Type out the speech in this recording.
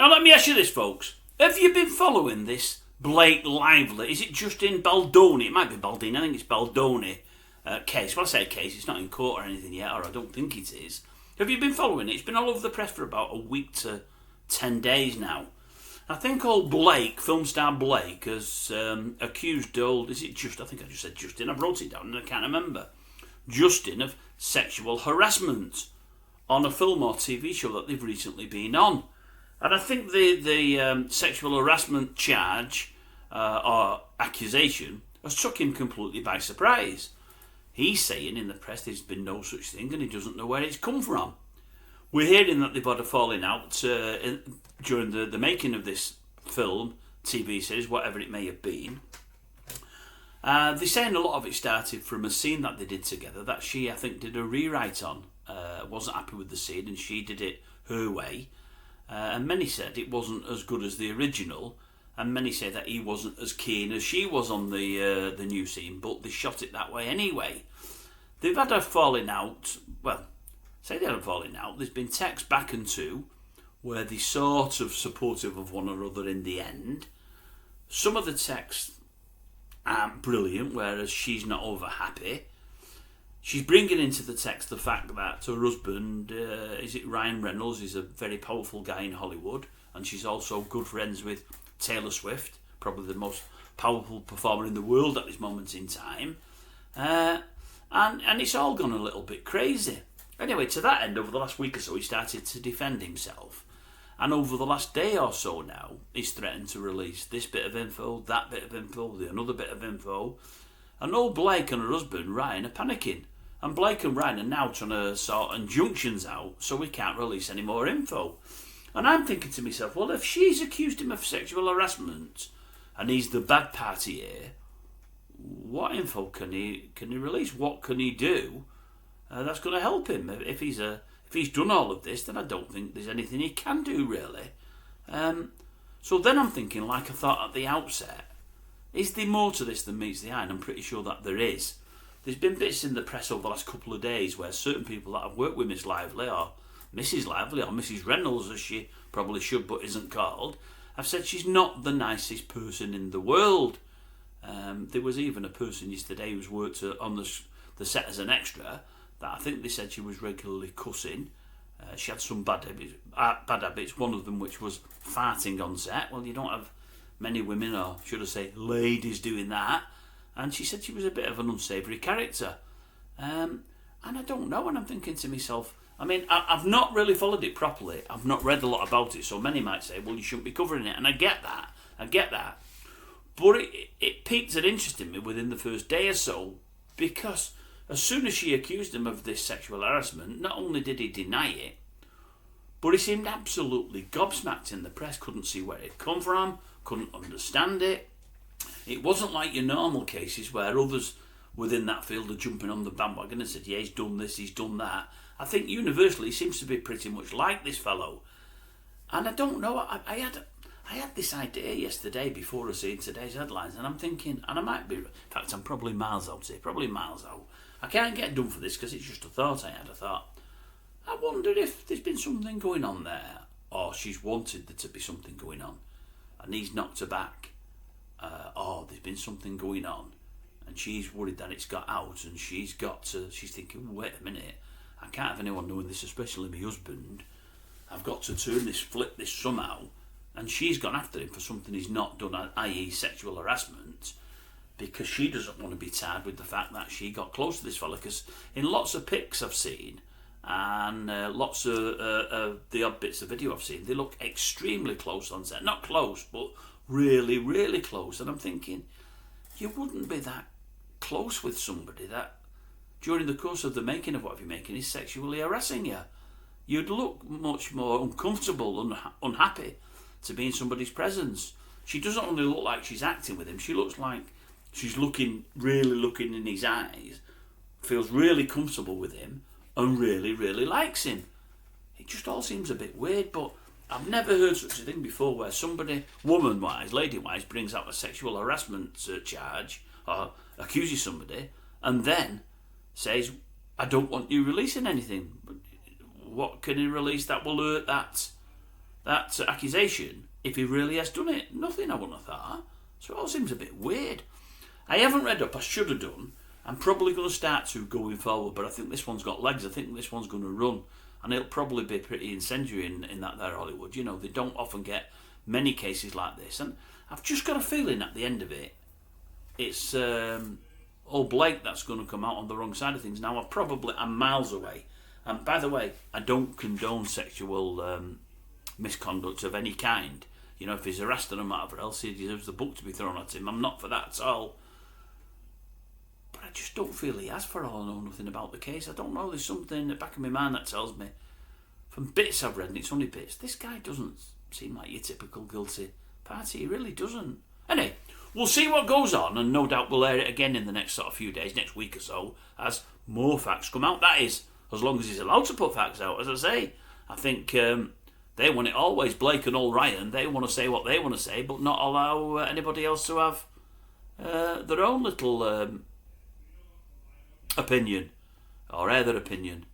Now let me ask you this, folks. Have you been following this Blake Lively? Is it Justin Baldoni? It might be Baldini. I think it's Baldoni case. Well, I say case. It's not in court or anything yet, or I don't think it is. Have you been following it? It's been all over the press for about a week to 10 days now. I think old Blake, film star Blake, has accused old... Is it just... I think I just said Justin. I wrote it down and I can't remember. Justin of sexual harassment on a film or TV show that they've recently been on. And I think the sexual harassment charge or accusation has took him completely by surprise. He's saying in the press there's been no such thing and he doesn't know where it's come from. We're hearing that they've had a falling out during the making of this film, TV series, whatever it may have been. They're saying a lot of it started from a scene that they did together that she, I think, did a rewrite on. Wasn't happy with the scene and she did it her way. And many said it wasn't as good as the original, and many say that he wasn't as keen as she was on the new scene, but they shot it that way anyway. They've had a falling out. Well, say they had a falling out. There's been texts back and to where they're sort of supportive of one another in the end. Some of the texts aren't brilliant, whereas she's not over happy. She's bringing into the text the fact that her husband, is it Ryan Reynolds, is a very powerful guy in Hollywood, and she's also good friends with Taylor Swift, probably the most powerful performer in the world at this moment in time. And it's all gone a little bit crazy. Anyway, to that end, over the last week or so, he started to defend himself. And over the last day or so now, he's threatened to release this bit of info, that bit of info, another bit of info. And old Blake and her husband, Ryan, are panicking. And Blake and Ryan are now trying to sort injunctions out so we can't release any more info. And I'm thinking to myself, well, if she's accused him of sexual harassment and he's the bad party here, what info can he release? What can he do that's going to help him? If he's done all of this, then I don't think there's anything he can do, really. So then I'm thinking, like I thought at the outset, is there more to this than meets the eye? And I'm pretty sure that there is. There's been bits in the press over the last couple of days where certain people that have worked with Miss Lively or Mrs. Lively or Mrs. Reynolds, as she probably should but isn't called, have said she's not the nicest person in the world. There was even a person yesterday who's worked on the set as an extra that I think they said she was regularly cussing. She had some bad habits, one of them which was farting on set. Well, you don't have many women, or should I say ladies, doing that. And she said she was a bit of an unsavoury character. And I don't know, and I'm thinking to myself, I mean, I've not really followed it properly. I've not read a lot about it, so many might say, well, you shouldn't be covering it. And I get that. But it piqued an interest in me within the first day or so, because as soon as she accused him of this sexual harassment, not only did he deny it, but he seemed absolutely gobsmacked in the press, couldn't see where it come from, couldn't understand it. It wasn't like your normal cases where others within that field are jumping on the bandwagon and said, yeah, he's done this, he's done that. I think universally he seems to be pretty much like this fellow. And I don't know, I had this idea yesterday before I seen today's headlines, and I'm thinking, and I might be, in fact I'm probably miles out here, I can't get done for this because it's just a thought I had. I thought, I wonder if there's been something going on there, or she's wanted there to be something going on, and he's knocked her back. Or there's been something going on and she's worried that it's got out, and she's thinking, wait a minute, I can't have anyone knowing this, especially my husband. I've got to flip this somehow. And she's gone after him for something he's not done, i.e. sexual harassment, because she doesn't want to be tarred with the fact that she got close to this fella. Because in lots of pics I've seen, and lots of the odd bits of video I've seen, they look extremely close on set. Not close, but really, really close. And I'm thinking, you wouldn't be that close with somebody that during the course of the making of what you're making is sexually harassing you. You'd look much more uncomfortable, unhappy to be in somebody's presence. She doesn't only look like she's acting with him, she looks like she's really looking in his eyes, feels really comfortable with him, and really, really likes him. It just all seems a bit weird, but I've never heard such a thing before where somebody, woman-wise, lady-wise, brings out a sexual harassment charge or accuses somebody and then says, I don't want you releasing anything. What can he release that will hurt that that accusation if he really has done it. Nothing, I wouldn't have thought. So it all seems a bit weird. I haven't read up, I should have done. I'm probably going to start to going forward, but I think this one's got legs. I think this one's going to run, and it'll probably be pretty incendiary in that there Hollywood. You know, they don't often get many cases like this, and I've just got a feeling at the end of it, it's old Blake that's going to come out on the wrong side of things. Now, I'm miles away, and by the way, I don't condone sexual misconduct of any kind. You know, if he's harassed and whatever else, he deserves the book to be thrown at him. I'm not for that at all. But I just don't feel he has, for all I know nothing about the case. I don't know, there's something in the back of my mind that tells me, from bits I've read, and it's only bits, this guy doesn't seem like your typical guilty party. He really doesn't. Anyway, we'll see what goes on, and no doubt we'll air it again in the next sort of few days, next week or so, as more facts come out. That is, as long as he's allowed to put facts out. As I say, I think they want it always, Blake and old Ryan, they want to say what they want to say, but not allow anybody else to have their own little opinion, or air their opinion.